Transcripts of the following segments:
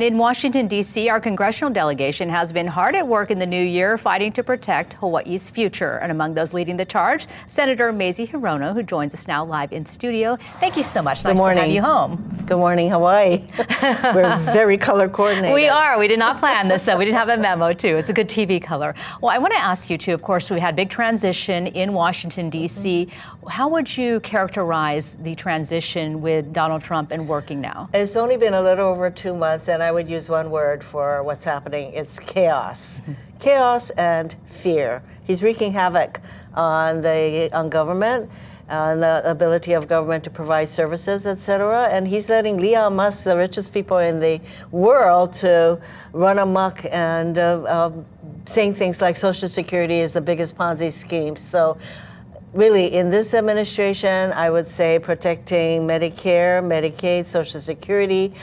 In Washington, D.C., our congressional delegation has been hard at work in the new year fighting to protect Hawaii's future. And among those leading the charge, Senator Mazie Hirono, who joins us now live in studio. Thank you so much. Good morning. Nice to have you home. Good morning, Hawaii. We're very color coordinated. We are. We did not plan this, so we didn't have a memo, too. It's a good TV color. Well, I want to ask you, too, of course, we had big transition in Washington, D.C. How would you characterize the transition with Donald Trump and working now? It's only been a little over 2 months, and I would use one word for what's happening. It's chaos. Chaos and fear. He's wreaking havoc on government, on the ability of government to provide services, etc. And he's letting Elon Musk, the richest people in the world, to run amok and saying things like Social Security is the biggest Ponzi scheme. So really, in this administration, I would say protecting Medicare, Medicaid, Social Security.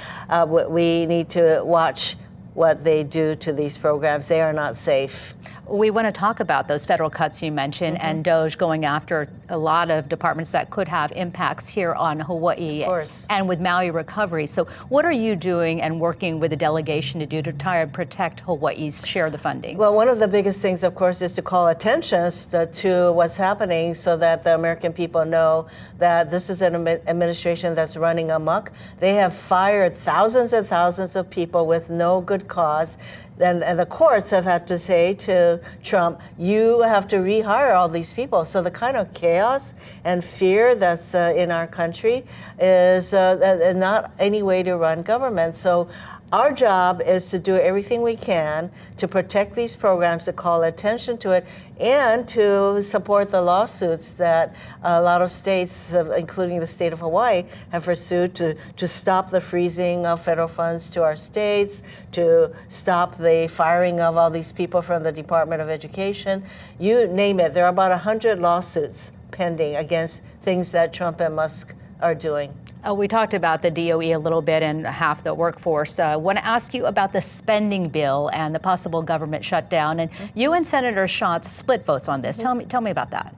We need to watch what they do to these programs. They are not safe. We want to talk about those federal cuts you mentioned and DOGE going after a lot of departments that could have impacts here on Hawaii and with Maui recovery. So what are you doing and working with the delegation to do to try and protect Hawaii's share of the funding? Well, one of the biggest things, of course, is to call attention to what's happening so that the American people know that this is an administration that's running amok. They have fired thousands and thousands of people with no good cause. And the courts have had to say to Trump, you have to rehire all these people. So the kind of chaos and fear that's in our country is not any way to run government. So our job is to do everything we can to protect these programs, to call attention to it, and to support the lawsuits that a lot of states, including the state of Hawaii, have pursued to stop the freezing of federal funds to our states, to stop the firing of all these people from the Department of Education. You name it. There are about 100 lawsuits pending against things that Trump and Musk are doing. We talked about the DOE a little bit and half the workforce. I want to ask you about the spending bill and the possible government shutdown. And you and Senator Schatz split votes on this. Tell me about that.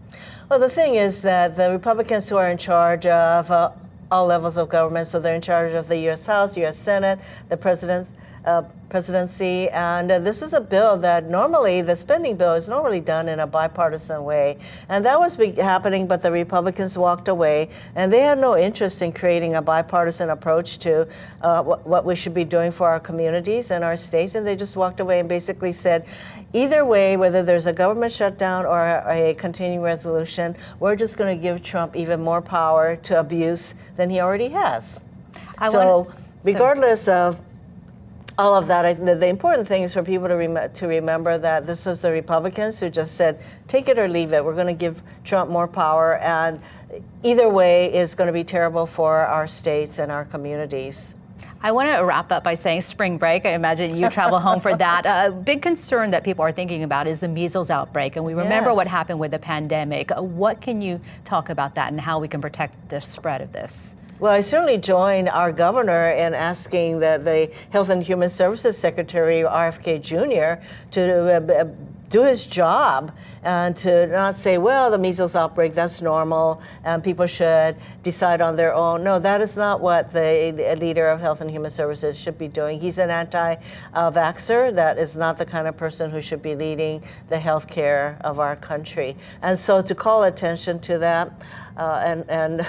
Well, the thing is that the Republicans who are in charge of all levels of government, so they're in charge of the U.S. House, U.S. Senate, the presidency, and this is a bill that normally, the spending bill is normally done in a bipartisan way. And that was happening, but the Republicans walked away, and they had no interest in creating a bipartisan approach to what we should be doing for our communities and our states, and they just walked away and basically said, either way, whether there's a government shutdown or a continuing resolution, we're just going to give Trump even more power to abuse than he already has. Regardless of all of that, I think the important thing is for people to remember that this was the Republicans who just said, take it or leave it. We're going to give Trump more power, and either way is going to be terrible for our states and our communities. I want to wrap up by saying spring break. I imagine you travel home for that. A big concern that people are thinking about is the measles outbreak. And we remember what happened with the pandemic. What can you talk about that and how we can protect the spread of this? Well, I certainly join our governor in asking that the Health and Human Services Secretary, RFK Jr., to do his job and to not say, well, the measles outbreak, that's normal, and people should decide on their own. No, that is not what the leader of Health and Human Services should be doing. He's an anti-vaxxer. That is not the kind of person who should be leading the health care of our country. And so to call attention to that, and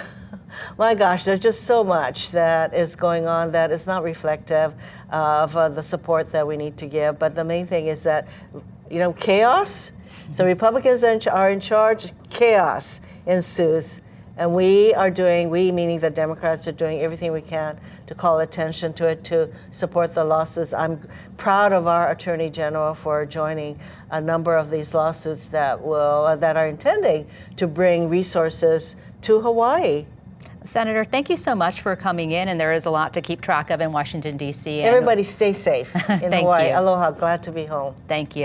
my gosh, there's just so much that is going on that is not reflective of the support that we need to give. But the main thing is that, chaos. So Republicans are in charge, chaos ensues. And we meaning the Democrats, are doing everything we can to call attention to it, to support the lawsuits. I'm proud of our Attorney General for joining a number of these lawsuits that are intending to bring resources to Hawaii. Senator, thank you so much for coming in, and there is a lot to keep track of in Washington, D.C. Everybody stay safe in Hawaii. You. Aloha, glad to be home. Thank you.